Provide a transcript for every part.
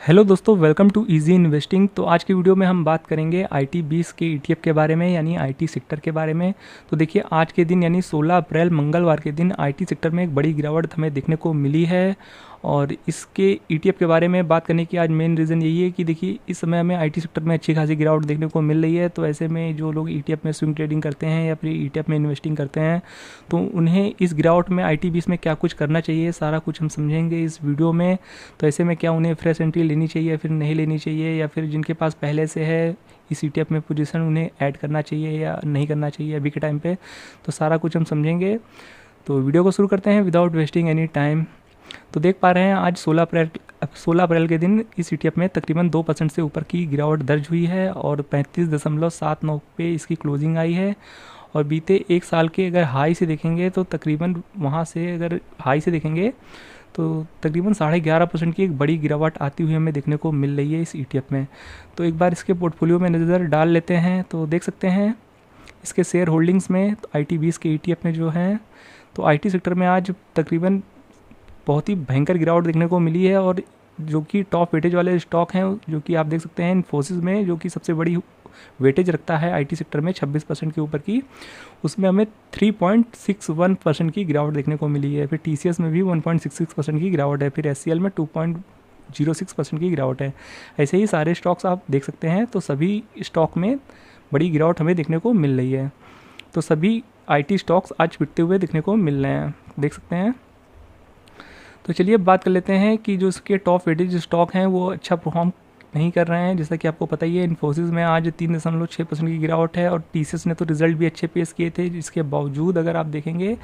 Hello दोस्तों, welcome to easy investing. तो आज की वीडियो में हम बात करेंगे IT 20 के ETF के बारे में, यानी IT सेक्टर के बारे में। तो देखिए, आज के दिन यानी 16 अप्रैल मंगलवार के दिन IT सेक्टर में एक बड़ी गिरावट हमें देखने को मिली है। और इसके ETF के बारे में बात करने की आज मेन रीज़न यही है कि देखिए, इस समय हमें IT सेक्टर में अच्छी खासी गिरावट देखने को मिल रही है। तो ऐसे में जो लोग ETF में स्विंग ट्रेडिंग करते हैं या फिर ETF में इन्वेस्टिंग करते हैं, तो उन्हें इस गिरावट में IT 20 में क्या कुछ करना चाहिए, सारा कुछ हम समझेंगे इस वीडियो में। तो ऐसे में क्या उन्हें फ्रेश एंट्री लेनी चाहिए या फिर नहीं लेनी चाहिए, या फिर जिनके पास पहले से है इस ETF में पोजीशन, उन्हें ऐड करना चाहिए या नहीं करना चाहिए अभी के टाइम पे, तो सारा कुछ हम समझेंगे। तो वीडियो को शुरू करते हैं विदाउट वेस्टिंग एनी टाइम। तो देख पा रहे हैं आज 16 अप्रैल के दिन इस ETF में तकरीबन 2% से ऊपर की गिरावट दर्ज हुई है और 35.79 पे इसकी क्लोजिंग आई है। और बीते एक साल के अगर हाई से देखेंगे तो तकरीबन वहाँ से अगर हाई से देखेंगे तो तकरीबन 11.5% की एक बड़ी गिरावट आती हुई हमें देखने को मिल रही है इस ETF में। तो एक बार इसके पोर्टफोलियो में नज़र डाल लेते हैं तो देख सकते हैं इसके शेयर होल्डिंग्स में तो IT 20 के ETF में जो हैं, तो IT सेक्टर में आज तकरीबन बहुत ही भयंकर गिरावट देखने को मिली है। और जो कि टॉप वेटेज वाले स्टॉक हैं, जो कि आप देख सकते हैं इन्फोसिस में, जो कि सबसे बड़ी वेटेज रखता है IT सेक्टर में 26% के ऊपर की, उसमें हमें 3.61% की गिरावट देखने को मिली है। फिर TCS में भी 1.66% की गिरावट है। फिर SCL में 2.06% की गिरावट है। ऐसे ही सारे स्टॉक्स आप देख सकते हैं। तो सभी स्टॉक में बड़ी गिरावट हमें देखने को मिल रही है। तो सभी IT स्टॉक्स आज पिटते हुए देखने को मिल रहे हैं, देख सकते हैं। तो चलिए अब बात कर लेते हैं कि जो इसके टॉप वेटेज स्टॉक हैं वो अच्छा परफॉर्म नहीं कर रहे हैं। जैसा कि आपको पता ही है, इन्फोसिस में आज 3.6% की गिरावट है और TCS ने तो रिजल्ट भी अच्छे पेश किए थे, जिसके बावजूद अगर आप देखेंगे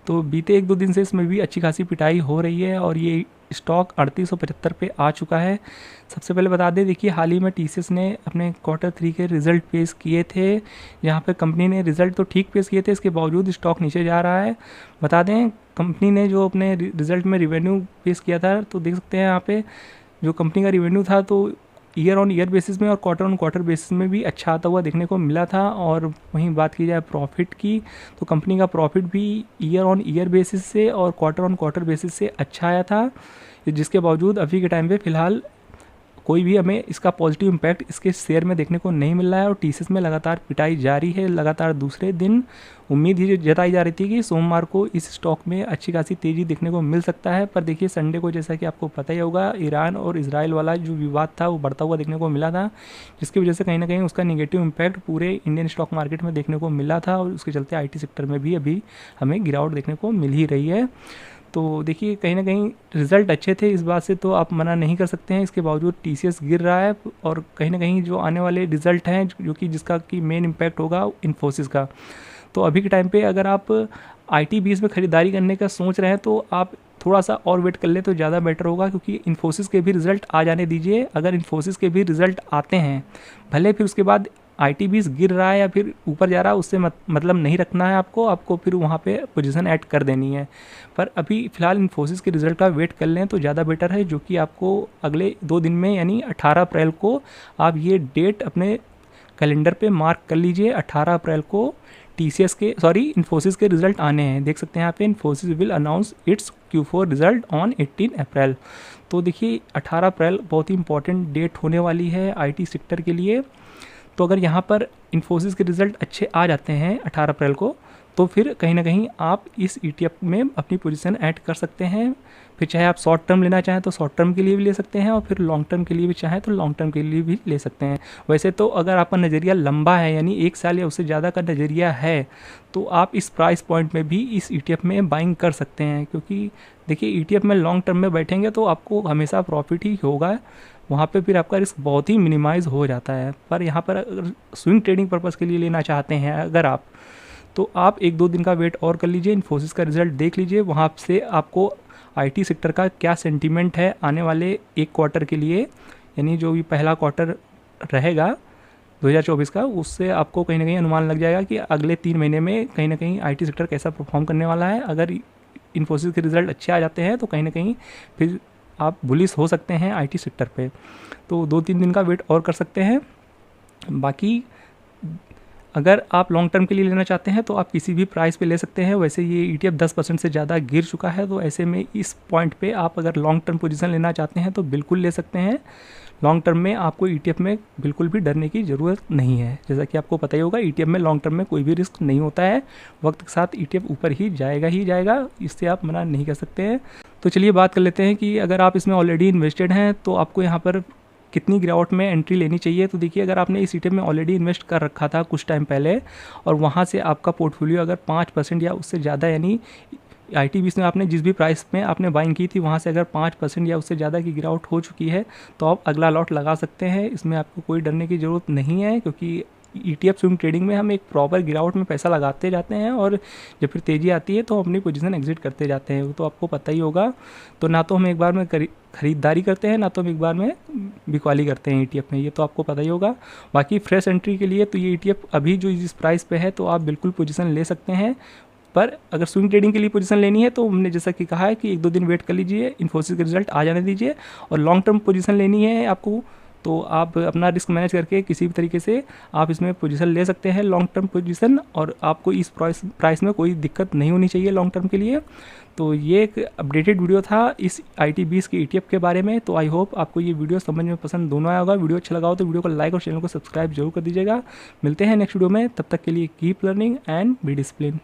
तो बीते एक दो दिन से इसमें भी अच्छी खासी पिटाई हो रही है और ये स्टॉक 3875 पे आ चुका है। सबसे पहले बता दें, देखिए हाल ही में TCS ने अपने Q3 के रिज़ल्ट पेश किए थे, जहाँ पे कंपनी ने रिज़ल्ट तो ठीक पेश किए थे, इसके बावजूद स्टॉक नीचे जा रहा है। बता दें, कंपनी ने जो अपने रिज़ल्ट में रिवेन्यू पेश किया था, तो देख सकते हैं यहाँ पे जो कंपनी का रिवेन्यू था तो ईयर ऑन ईयर बेसिस में और क्वार्टर ऑन क्वार्टर बेसिस में भी अच्छा आता हुआ देखने को मिला था। और वहीं बात की जाए प्रॉफिट की, तो कंपनी का प्रॉफिट भी ईयर ऑन ईयर बेसिस से और क्वार्टर ऑन क्वार्टर बेसिस से अच्छा आया था, जिसके बावजूद अभी के टाइम पे फ़िलहाल कोई भी हमें इसका पॉजिटिव इम्पैक्ट इसके शेयर में देखने को नहीं मिल रहा है। और TCS में लगातार पिटाई जारी है। लगातार दूसरे दिन उम्मीद ही जताई जा रही थी कि सोमवार को इस स्टॉक में अच्छी खासी तेज़ी देखने को मिल सकता है। पर देखिए, संडे को जैसा कि आपको पता ही होगा, ईरान और इजराइल वाला जो विवाद था वो बढ़ता हुआ देखने को मिला था, जिसकी वजह से कहीं ना कहीं उसका निगेटिव इम्पैक्ट पूरे इंडियन स्टॉक मार्केट में देखने को मिला था। और उसके चलते IT सेक्टर में भी अभी हमें गिरावट देखने को मिल ही रही है। तो देखिए, कहीं ना कहीं रिज़ल्ट अच्छे थे, इस बात से तो आप मना नहीं कर सकते हैं। इसके बावजूद TCS गिर रहा है और कहीं ना कहीं जो आने वाले रिज़ल्ट हैं जो कि जिसका कि मेन इम्पैक्ट होगा इन्फोसिस का। तो अभी के टाइम पे अगर आप IT 20 में ख़रीदारी करने का सोच रहे हैं तो आप थोड़ा सा और वेट कर ले तो ज़्यादा बेटर होगा, क्योंकि इन्फोसिस के भी रिज़ल्ट आ जाने दीजिए। अगर इन्फोसिस के भी रिज़ल्ट आते हैं, भले फिर उसके बाद IT 20 गिर रहा है या फिर ऊपर जा रहा है, उससे मतलब नहीं रखना है आपको फिर वहाँ पे पोजीशन ऐड कर देनी है। पर अभी फ़िलहाल इन्फोसिस के रिज़ल्ट का वेट कर लें तो ज़्यादा बेटर है, जो कि आपको अगले 2 दिन में यानी 18 अप्रैल को आप ये डेट अपने कैलेंडर पे मार्क कर लीजिए। 18 अप्रैल को इन्फोसिस के रिज़ल्ट आने हैं। देख सकते हैं यहाँ पे, Infosys will announce it's Q4 result on 18 अप्रैल। तो देखिए, 18 अप्रैल बहुत ही इंपॉर्टेंट डेट होने वाली है IT सेक्टर के लिए। तो अगर यहाँ पर इन्फोसिस के रिज़ल्ट अच्छे आ जाते हैं 18 अप्रैल को, तो फिर कहीं ना कहीं आप इस ETF में अपनी पोजीशन ऐड कर सकते हैं। फिर चाहे आप शॉर्ट टर्म लेना चाहें तो शॉर्ट टर्म के लिए भी ले सकते हैं, और फिर लॉन्ग टर्म के लिए भी चाहें तो लॉन्ग टर्म के लिए भी ले सकते हैं। वैसे तो अगर आपका नज़रिया लंबा है, यानी 1 साल या उससे ज़्यादा का नज़रिया है, तो आप इस प्राइस पॉइंट में भी इस ETF में बाइंग कर सकते हैं। क्योंकि देखिए, ETF में लॉन्ग टर्म में बैठेंगे तो आपको हमेशा प्रॉफिट ही होगा, वहाँ पे फिर आपका रिस्क बहुत ही मिनिमाइज़ हो जाता है। पर यहाँ पर अगर स्विंग ट्रेडिंग पर्पज़ के लिए लेना चाहते हैं अगर आप, तो आप 1-2 दिन का वेट और कर लीजिए, इन्फोसिस का रिज़ल्ट देख लीजिए, वहाँ से आपको IT सेक्टर का क्या सेंटीमेंट है आने वाले एक क्वार्टर के लिए, यानी जो भी पहला क्वार्टर रहेगा 2024 का, उससे आपको कहीं ना कहीं अनुमान लग जाएगा कि अगले 3 महीने में कहीं ना कहीं IT सेक्टर कैसा परफॉर्म करने वाला है। अगर इन्फोसिस के रिज़ल्ट अच्छे आ जाते हैं तो कहीं ना कहीं फिर आप बुलिश हो सकते हैं IT सेक्टर पे। तो 2-3 दिन का वेट और कर सकते हैं। बाकी अगर आप लॉन्ग टर्म के लिए लेना चाहते हैं तो आप किसी भी प्राइस पे ले सकते हैं। वैसे ये ETF 10% से ज़्यादा गिर चुका है, तो ऐसे में इस पॉइंट पे आप अगर लॉन्ग टर्म पोजीशन लेना चाहते हैं तो बिल्कुल ले सकते हैं। लॉन्ग टर्म में आपको ETF में बिल्कुल भी डरने की ज़रूरत नहीं है। जैसा कि आपको पता ही होगा, ETF में लॉन्ग टर्म में कोई भी रिस्क नहीं होता है, वक्त के साथ ETF ऊपर ही जाएगा, इससे आप मना नहीं कर सकते हैं। तो चलिए बात कर लेते हैं कि अगर आप इसमें ऑलरेडी इन्वेस्टेड हैं तो आपको यहाँ पर कितनी गिरावट में एंट्री लेनी चाहिए। तो देखिए, अगर आपने इस ETF में ऑलरेडी इन्वेस्ट कर रखा था कुछ टाइम पहले और वहाँ से आपका पोर्टफोलियो अगर 5% या उससे ज़्यादा, यानी IT20 में आपने जिस भी प्राइस में आपने बाइंग की थी वहाँ से अगर 5% या उससे ज़्यादा की गिरावट हो चुकी है तो आप अगला लॉट लगा सकते हैं। इसमें आपको कोई डरने की ज़रूरत नहीं है, क्योंकि ETF स्विंग ट्रेडिंग में हम एक प्रॉपर गिरावट में पैसा लगाते जाते हैं और जब फिर तेज़ी आती है तो हम अपनी पोजीशन एग्जिट करते जाते हैं, तो आपको पता ही होगा। तो ना तो हम एक बार में खरीदारी करते हैं, ना तो हम एक बार में बिकवाली करते हैं ETF में, ये तो आपको पता ही होगा। बाकी फ्रेश एंट्री के लिए तो ये ETF अभी जो इस प्राइस पे है तो आप बिल्कुल पोजीशन ले सकते हैं। पर अगर स्विंग ट्रेडिंग के लिए पोजीशन लेनी है तो हमने जैसा कि कहा है कि 1-2 दिन वेट कर लीजिए, इन्फोसिस के रिजल्ट आ जाने दीजिए। और लॉन्ग टर्म पोजीशन लेनी है आपको तो आप अपना रिस्क मैनेज करके किसी भी तरीके से आप इसमें पोजीशन ले सकते हैं, लॉन्ग टर्म पोजीशन, और आपको इस प्राइस में कोई दिक्कत नहीं होनी चाहिए लॉन्ग टर्म के लिए। तो ये एक अपडेटेड वीडियो था इस IT20 के ETF के बारे में। तो आई होप आपको ये वीडियो समझ में पसंद दोनों आया होगा। वीडियो अच्छा लगा हो तो वीडियो को लाइक और चैनल को सब्सक्राइब जरूर कर दीजिएगा। मिलते हैं नेक्स्ट वीडियो में, तब तक के लिए keep learning and be discipline.